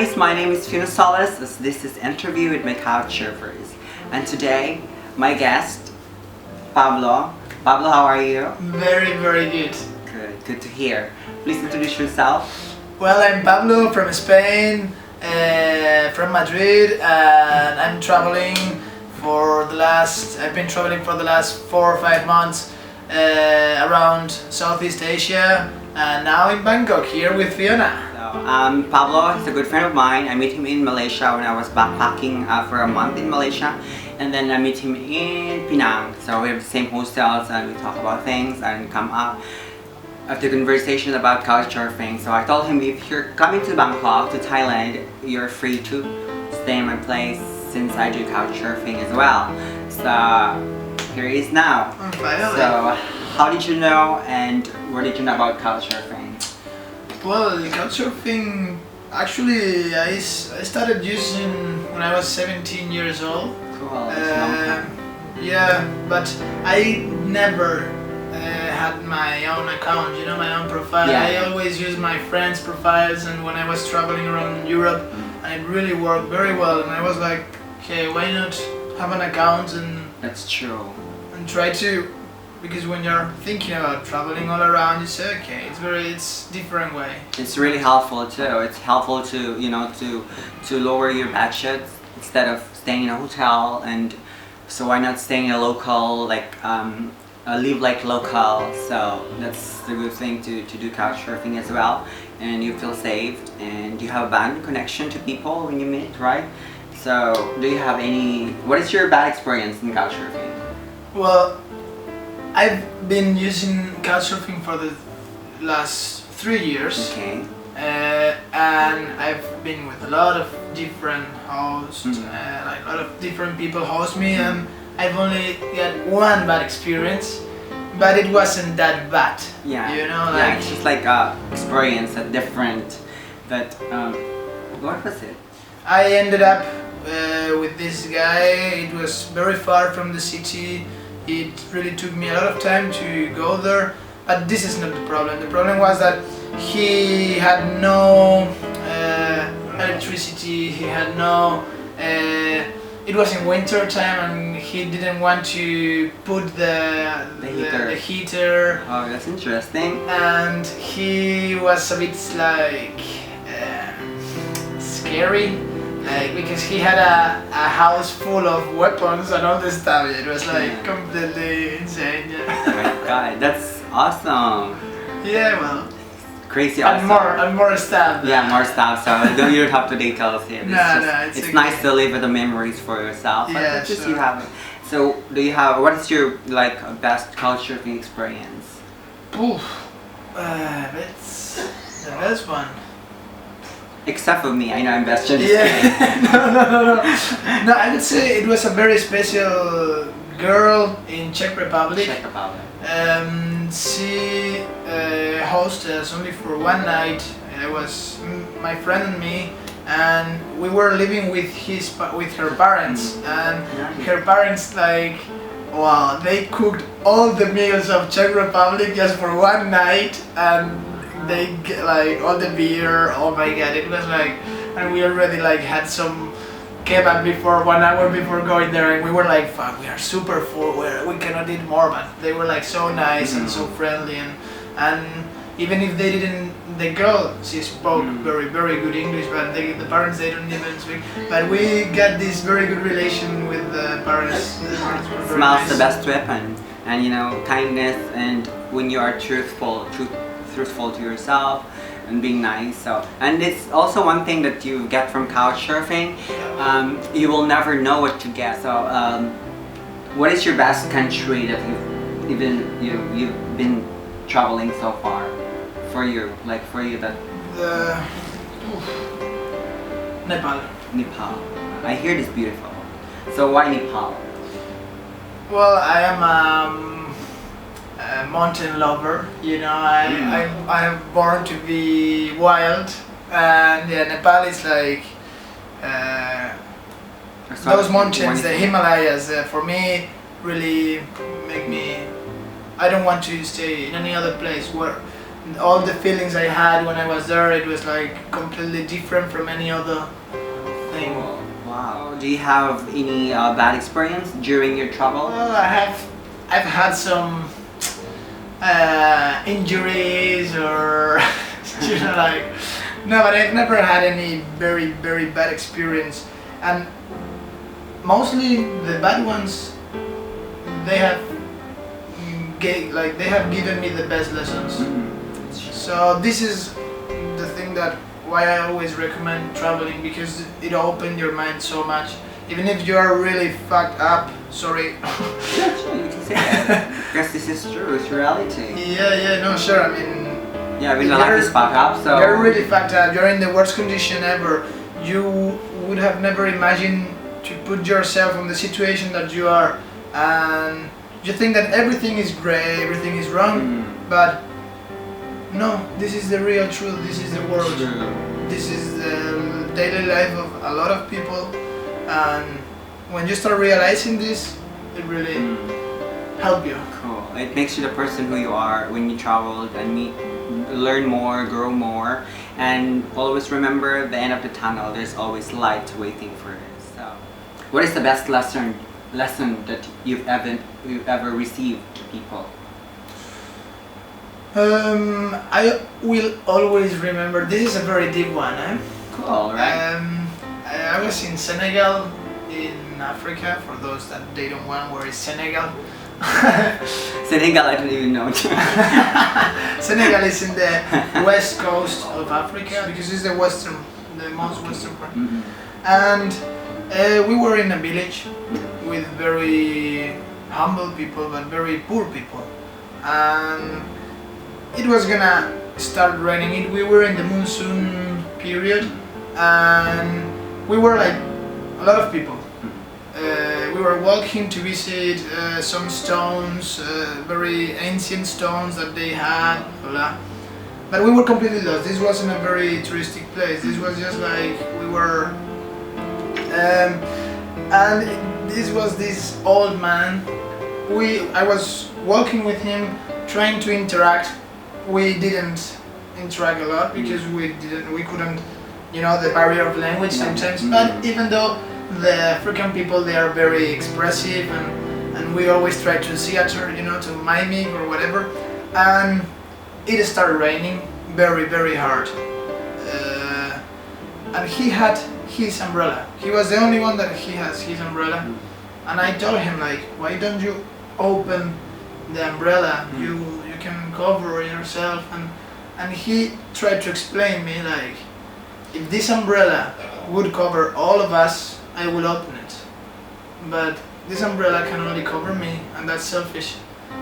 guys, my name is Fiona Solis. This is Interview with my Couchsurfers. And today, my guest, Pablo. Pablo, how are you? Very, very good. Good to hear. Please introduce yourself. Well, I'm Pablo from Spain, from Madrid, and I've been traveling for the last 4 or 5 months around Southeast Asia, and now in Bangkok here with Fiona. Pablo is a good friend of mine. I met him in Malaysia when I was backpacking for a month in Malaysia, and then I met him in Penang. So we have the same hostels and we talk about things and come up after conversation about couchsurfing. So I told him, if you're coming to Bangkok, to Thailand, you're free to stay in my place since I do couchsurfing as well. So here he is now. Finally. So how did you know and where did you know about couchsurfing? Well, couchsurfing, actually I started using when I was 17 years old. Cool. Yeah, but I never had my own account, you know, my own profile. Yeah. I always used my friends' profiles, and when I was traveling around Europe, and it really worked very well. And I was like, okay, why not have an account and That's true. and try to, because when you're thinking about traveling all around, you say, okay, it's different way. It's really helpful too. It's helpful to, you know, to lower your budget instead of staying in a hotel. And so why not staying in a local, like live like local. So that's the good thing to do couchsurfing as well. And you feel safe and you have a bond connection to people when you meet, right? So do you have what is your bad experience in couchsurfing? Well, I've been using couchsurfing for the last 3 years. Okay. And I've been with a lot of different hosts, like a lot of different people host me, and I've only got one bad experience, but it wasn't that bad. Yeah. You know, like yeah, it's just like experience a different. But what was it? I ended up with this guy. It was very far from the city. It really took me a lot of time to go there, but this is not the problem. The problem was that he had no electricity, he had no... it was in winter time and he didn't want to put the heater. Oh, that's interesting. And he was a bit like scary. Like, because he had a house full of weapons and all this stuff. It was like completely insane. Yeah. Oh my god, that's awesome. Yeah, well. Crazy and awesome. And more stuff. Yeah, more stuff. So you don't have to details here. It's it's okay. nice to live with the memories for yourself. Yeah, But just sure. you have it. So what is your like best couchsurfing experience? Oof. That's the best one. Except for me, I know I'm best. Yeah. No. No, I would say it was a very special girl in Czech Republic. Czech Republic. She hosted us only for one night. It was my friend and me, and we were living with her parents, and her parents, like, wow, they cooked all the meals of Czech Republic just for one night, and they get like all the beer. Oh my god, it was like, and we already like had some kebab before 1 hour before going there, and we were like, fuck, we are super full, we cannot eat more. But they were like so nice and so friendly, and even if they didn't, the girl, she spoke very, very good English, but the parents, they don't even speak. But we got this very good relation with the parents. The parents were very Smile's nice. the best weapon, and you know, kindness, and when you are truthful to yourself and being nice. So, and it's also one thing that you get from couchsurfing. You will never know what to get. So what is your best country that you've been traveling so far for you that Nepal. I hear it's beautiful. So why Nepal? Well, I am a mountain lover, you know. I'm born to be wild, and yeah, Nepal is like those mountains, the Himalayas. For me, really make me. I don't want to stay in any other place where all the feelings I had when I was there, it was like completely different from any other thing. Wow. Do you have any bad experience during your travel? Well, I've had some injuries or like, no, but I've never had any very bad experience, and mostly the bad ones, they have given me the best lessons. So this is the thing that why I always recommend traveling, because it opened your mind so much. Even if you are really fucked up, sorry. Yeah, sure, you can say that. Because this is true, it's reality. Yeah, no, sure. I mean, yeah, we don't like this fucked up, so. You're really fucked up. You're in the worst condition ever. You would have never imagined to put yourself in the situation that you are, and you think that everything is great, everything is wrong, but no, this is the real truth. This is the world. This is the daily life of a lot of people, and when you start realizing this, it really helps you. Cool. It makes you the person who you are when you travel and learn more, grow more, and always remember at the end of the tunnel, there's always light waiting for us. So, what is the best lesson that you've ever received to people? I will always remember. This is a very deep one. Cool, right? I was in Senegal, in Africa. For those that they don't want, where is Senegal? Senegal, I don't even know. Senegal is in the west coast of Africa, because it's the most western part. And we were in a village with very humble people, but very poor people. And it was gonna start raining. We were in the monsoon period, and we were like a lot of people. We were walking to visit some stones, very ancient stones that they had, but we were completely lost. This wasn't a very touristic place. This was just like we were, and this was this old man. I was walking with him, trying to interact. We didn't interact a lot because we couldn't, the barrier of language sometimes. But even though the African people, they are very expressive, and we always try to theater, to mimic or whatever. And it started raining very hard. And he had his umbrella. He was the only one that he has his umbrella. And I told him, like, why don't you open the umbrella? You can cover yourself. And he tried to explain me, like, if this umbrella would cover all of us, I will open it. But this umbrella can only cover me, and that's selfish.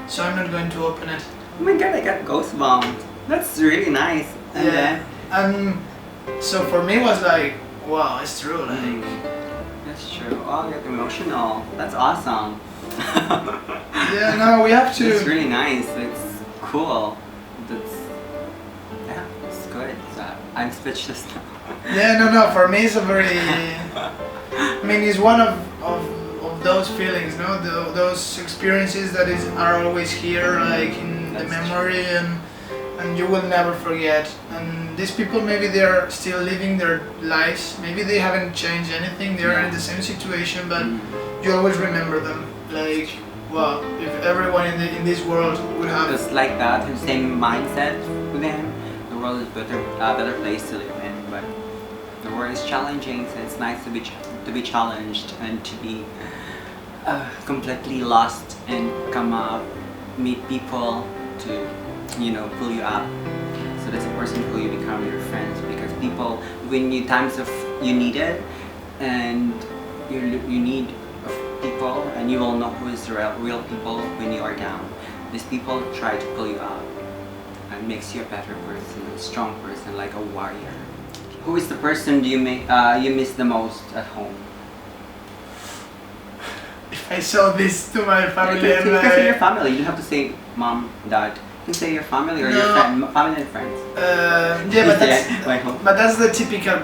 So I'm not going to open it. Oh my god, I got goosebumps. That's really nice. And yeah. And so for me it was like, wow, it's true. Like, that's true. Oh, I got emotional. That's awesome. Yeah, no, we have to. It's really nice. It's cool. It's good. So I'm speechless now. Yeah, no. For me, it's a very. I mean, it's one of those feelings, no? Those experiences that are always here, like in the memory, and you will never forget. And these people, maybe they are still living their lives. Maybe they haven't changed anything. They are in the same situation, but you always remember them. Like, wow, if everyone in this world would have just like that, the same mindset with them, the world is a better place to live in. But the world is challenging, so it's nice to be challenged and to be completely lost and come up, meet people to pull you up. So that's the person who you become your friends, because people, when you you need it, and you need people, and you will know who is the real people when you are down. These people try to pull you up and makes you a better person, a strong person, like a warrior. Who is the person you miss the most at home? If I show this to my family, you can say your family. You don't have to say mom, dad. You can say your family or your family and friends. Yeah, but that's the typical,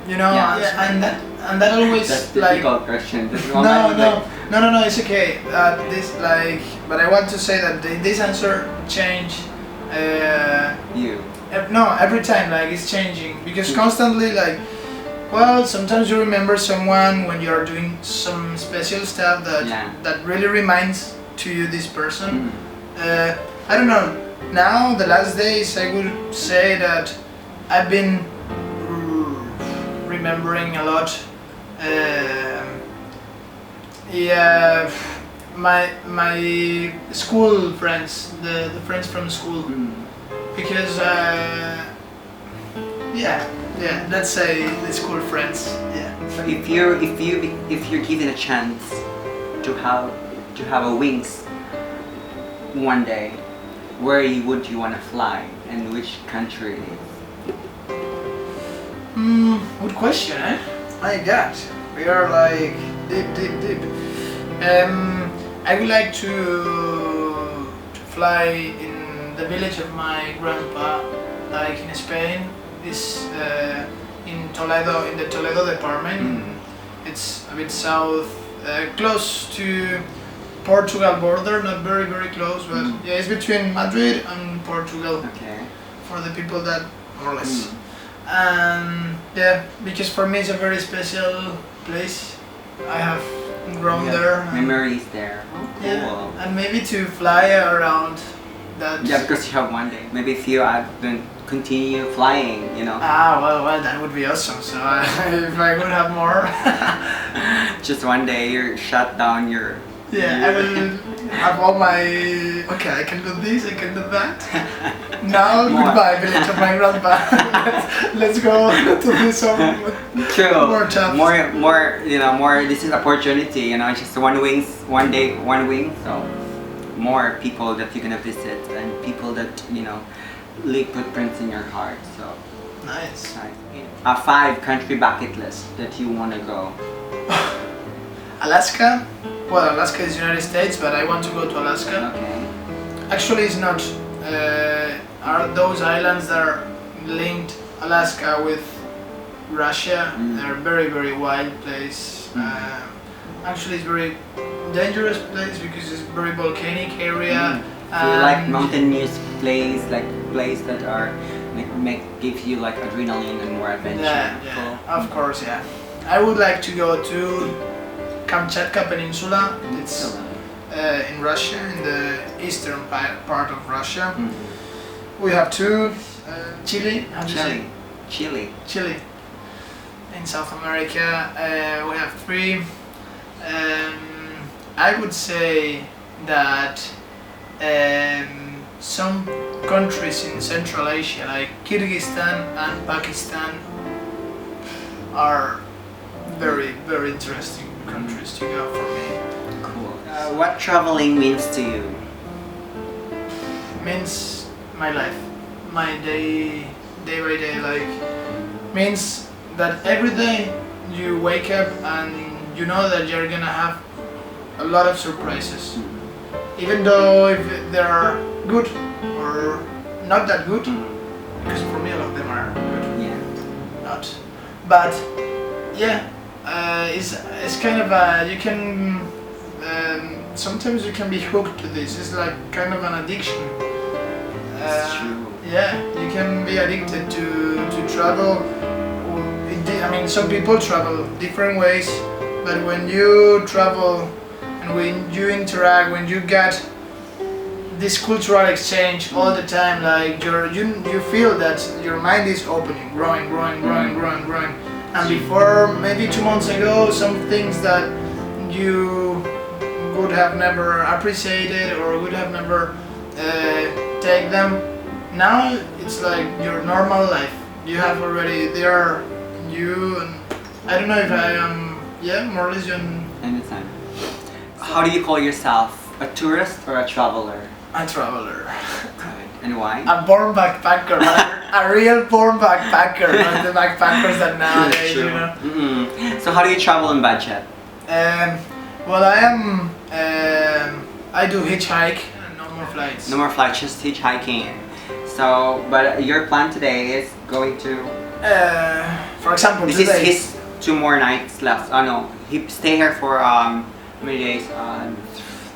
and that always that's the like. typical question. No, it's okay. But I want to say that this answer changed You. No, every time like it's changing because constantly like, well, sometimes you remember someone when you are doing some special stuff that really reminds to you this person. I don't know. Now the last days I would say that I've been remembering a lot. My school friends, the friends from school, because let's say the school friends. Yeah. So if you're given a chance to have a wings one day, where would you want to fly and which country it is? Good question, eh? My God, we are like deep. I would like to fly in the village of my grandpa, like in Spain. It's in Toledo, in the Toledo department. It's a bit south, close to Portugal border, not very close, but yeah, it's between Madrid and Portugal. Okay. For the people that more or less. And yeah, because for me it's a very special place. I have grown there. Memories there. Oh, cool. Yeah, and maybe to fly around that. Yeah, because you have one day. Maybe if you then continue flying, you know. Well, that would be awesome. So if I could have more. Just one day you're shut down your. Yeah, I will have all my. Okay, I can do this, I can do that. Now, goodbye, village of my grandpa. Let's go to do some True. more jobs. More. You know, more. This is opportunity. You know, just one day, one wing. So, more people that you're gonna visit and people that leave footprints in your heart. So, nice. A 5-country bucket list that you wanna go. Alaska. Well, Alaska is United States, but I want to go to Alaska. Okay. Actually, it's not. Are those islands that are linked Alaska with Russia? They're very wild place. Actually, it's very dangerous place because it's very volcanic area. Do you like mountainous place, like place that are give you like adrenaline and more adventure? Yeah, of course, yeah. I would like to go to Kamchatka Peninsula. It's in Russia, in the eastern part of Russia. We have 2. Chile. Chile. In South America, we have 3. I would say that some countries in Central Asia, like Kyrgyzstan and Pakistan, are very interesting countries to go for me. Cool. What traveling means to you? Means my life, my day by day. Like means that every day you wake up and you know that you're gonna have a lot of surprises, even though if they are good or not that good. Because for me, a lot of them are good. Yeah. Not, but yeah. It's kind of you can sometimes you can be hooked to this. It's like kind of an addiction. That's true. Yeah, you can be addicted to travel. I mean, some people travel different ways, but when you travel and when you interact, when you get this cultural exchange all the time, like you feel that your mind is opening, growing. And before, maybe 2 months ago, some things that you would have never appreciated or would have never take them, now it's like your normal life. You have already, they are you, and I don't know if I am, more or less Anytime. How do you call yourself? A tourist or a traveler? a traveler. Good. And why? A born backpacker, a real born backpacker, not the backpackers that nowadays, you know. So how do you travel on budget? Well, I do hitchhike and no more flights. No more flights, just hitchhiking. So, but your plan today is going to... for example, this today. is his 2 more nights left. Oh no, he stay here for how many days?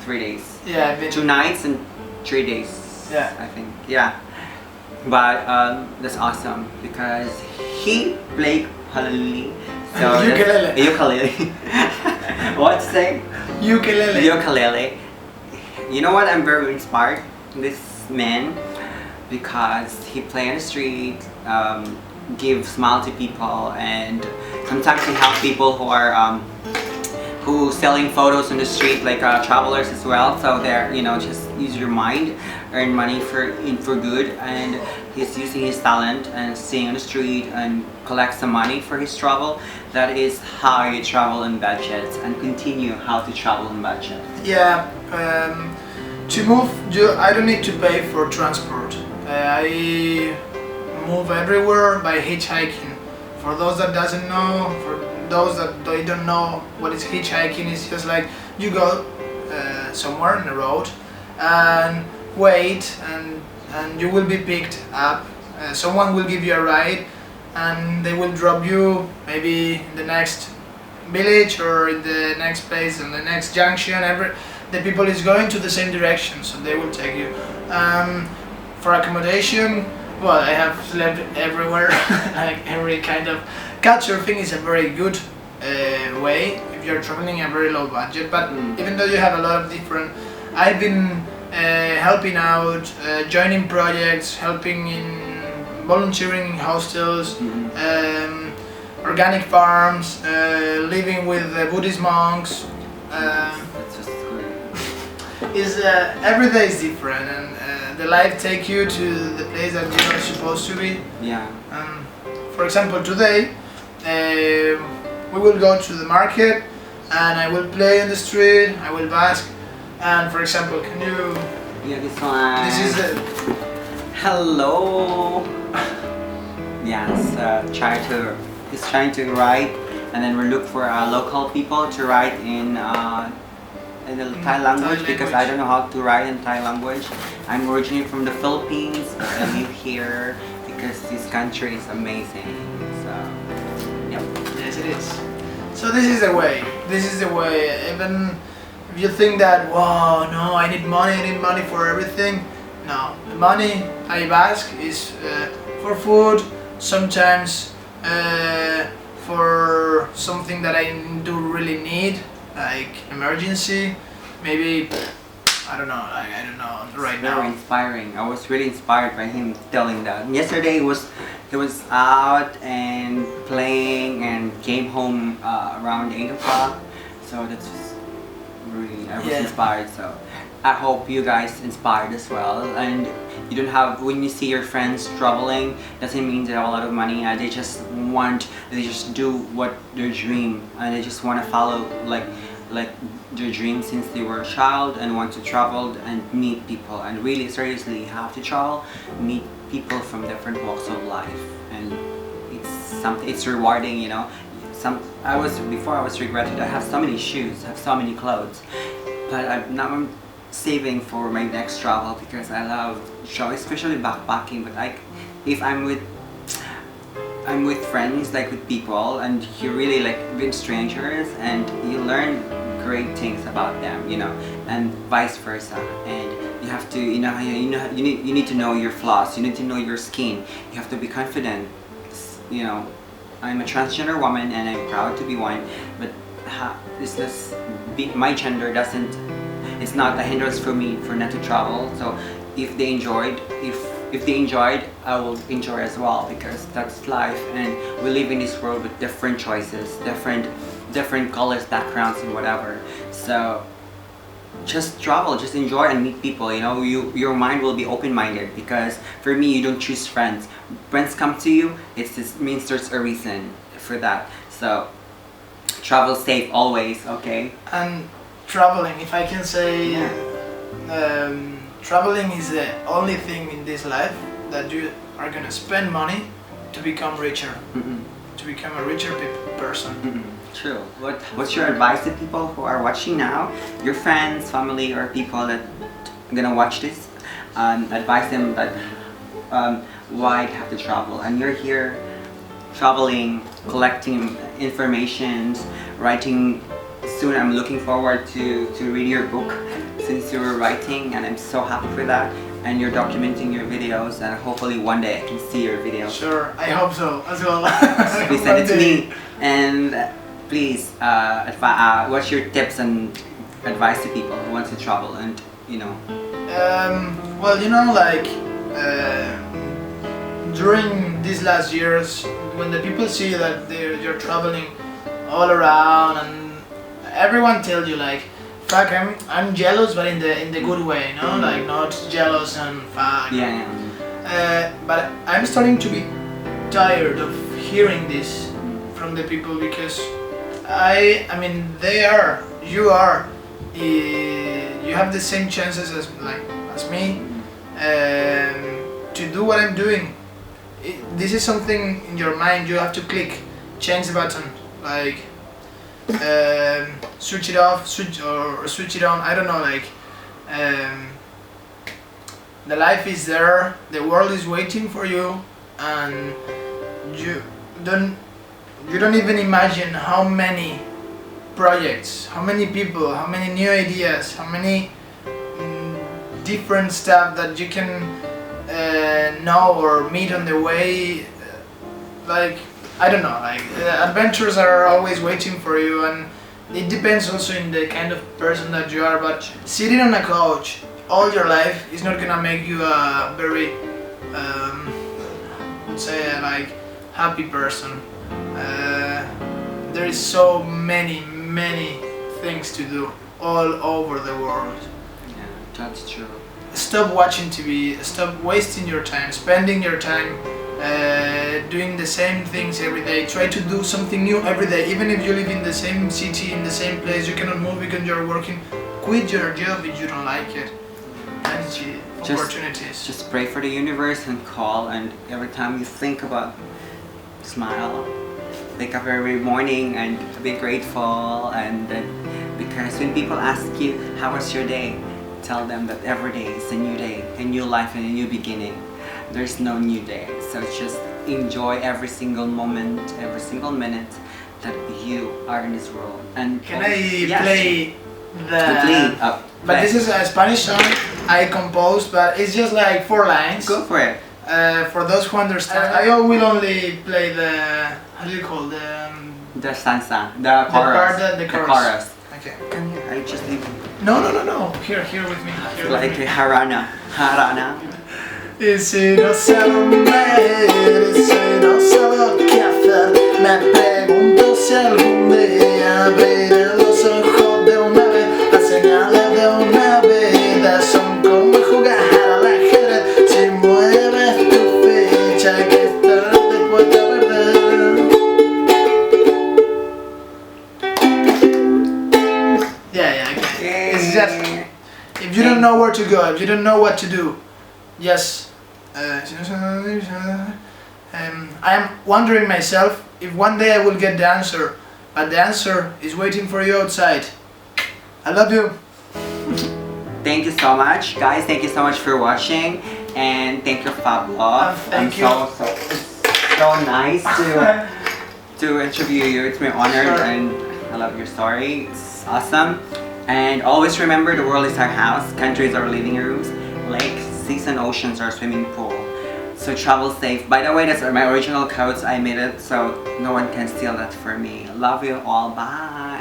3 days. Yeah, I've been 2 nights and 3 days. Yeah. I think, yeah. But that's awesome because he played ukulele. So Ukulele. Ukulele. What's say? Ukulele. Ukulele. You know what? I'm very inspired. This man because he play on the street, give smile to people, and sometimes he help people who are who selling photos on the street, like travelers as well. So they're just use your mind, earn money for good, and he's using his talent and staying on the street and collect some money for his travel. That is how you travel on budget and continue how to travel on budget. Yeah. To move, I don't need to pay for transport. I move everywhere by hitchhiking. For those that doesn't know, for those that they don't know what is hitchhiking, it's just like you go somewhere on the road and wait, and you will be picked up. Someone will give you a ride, and they will drop you maybe in the next village or in the next place, in the next junction. The people is going to the same direction, so they will take you. For accommodation, well, I have slept everywhere, like every kind of. Couchsurfing is a very good way if you're traveling a very low budget. But even though you have a lot of different, I've been helping out, joining projects, helping in volunteering in hostels, organic farms, living with Buddhist monks. That's just great. Every day is different, and the life take you to the place that you're not supposed to be. Yeah. For example, today we will go to the market, and I will play in the street. I will bask, and for example, can you? Yeah, this one. This is it. Hello. Yes, he's trying to write, and then we look for local people to write in the Thai language because I don't know how to write in Thai language. I'm originally from the Philippines, but I live here because this country is amazing. So, yep. Yes, it is. So this is the way. This is the way. Even if you think that, wow, no, I need money for everything. No, the money I ask is for food. Sometimes for something that I do really need, like emergency, maybe I don't know right now. Very inspiring. I was really inspired by him telling that. Yesterday he was out and playing and came home around 8 o'clock. So that's just really, I was inspired. So I hope you guys inspired as well. And you don't have, when you see your friends traveling, doesn't mean they have a lot of money. They just do what their dream, and they just want to follow like their dream since they were a child and want to travel and meet people. And really, seriously, you have to travel, meet people from different walks of life, and it's rewarding, Before I was regretted. I have so many shoes, I have so many clothes, but I'm saving for my next travel because I love travel, especially backpacking. But if I'm with friends, like with people, and you really like with strangers, and you learn great things about them, and vice versa. And you have to, you need to know your flaws. You need to know your skin. You have to be confident. I'm a transgender woman, and I'm proud to be one. But my gender doesn't. It's not a hindrance for me for not to travel. So if they enjoyed, I will enjoy as well, because that's life, and we live in this world with different choices, different colors, backgrounds, and whatever. So just travel, just enjoy and meet people. Your mind will be open-minded, because for me, you don't choose friends. Friends come to you. It means there's a reason for that. So travel safe always, okay? And traveling, if I can say, traveling is the only thing in this life that you are gonna spend money to become richer, to become a richer person. True. What's your advice to people who are watching now? Your friends, family, or people that are gonna watch this? Advise them that why have to travel, and you're here traveling, collecting information, writing. Soon I'm looking forward to read your book since you were writing, and I'm so happy for that. and you're documenting your videos, and hopefully one day I can see your videos. Sure, I hope so as well. Please send it to me. And please, what's your tips and advice to people who want to travel and, you know? Well, you know, like during these last years, when the people see that you're traveling all around, and everyone tells you like, fuck, I'm jealous, but in the good way, you know, like not jealous and fuck. Yeah. But I'm starting to be tired of hearing this from the people, because I mean you have the same chances as me to do what I'm doing. This is something in your mind you have to click, change the button, like switch it off, switch it on. I don't know, like the life is there, the world is waiting for you, and you don't even imagine how many projects, how many people, how many new ideas, how many different stuff that you can know or meet on the way. Like, I don't know, like adventures are always waiting for you, and it depends also in the kind of person that you are, but sitting on a couch all your life is not gonna make you a very let's say like happy person. There is so many things to do all over the world. Yeah, that's true. Stop watching TV, stop wasting your time, spending your time doing the same things every day. Try to do something new every day. Even if you live in the same city, in the same place, you cannot move because you're working. Quit your job if you don't like it. That's it. Opportunities. Just pray for the universe and call, and every time you think about, smile. Wake up every morning and be grateful, and because when people ask you how was your day, tell them that every day is a new day, a new life, and a new beginning. There's no new day, so just enjoy every single moment, every single minute that you are in this world. And can I play the? Play. But this is a Spanish song I composed, but it's just like 4 lines. Go for it. For those who understand, I will only play the, how do you call the stanza, the chorus. The chorus. Okay. Come here, I just leave. No. Here with me. Here like with me. Harana. Y si no sé dónde ir, y si no sé lo que hacer, me pregunto si algún día abriré los ojos de una vez. Las señales de una vida son como jugar al ajedrez. Si mueves tu ficha, que estar dispuesta a perder. Yeah, okay. It's just, if you don't know where to go, if you don't know what to do, yes. I am wondering myself if one day I will get the answer, but the answer is waiting for you outside. I love you. Thank you so much, guys. Thank you so much for watching, and thank you, Pablo. Thank you. So nice to interview you. It's my honor, Sure. and I love your story. It's awesome. And always remember, the world is our house, countries are living rooms, lakes, seas and oceans are swimming pool. So travel safe. By the way, that's my original quotes. I made it so no one can steal that from me. Love you all. Bye.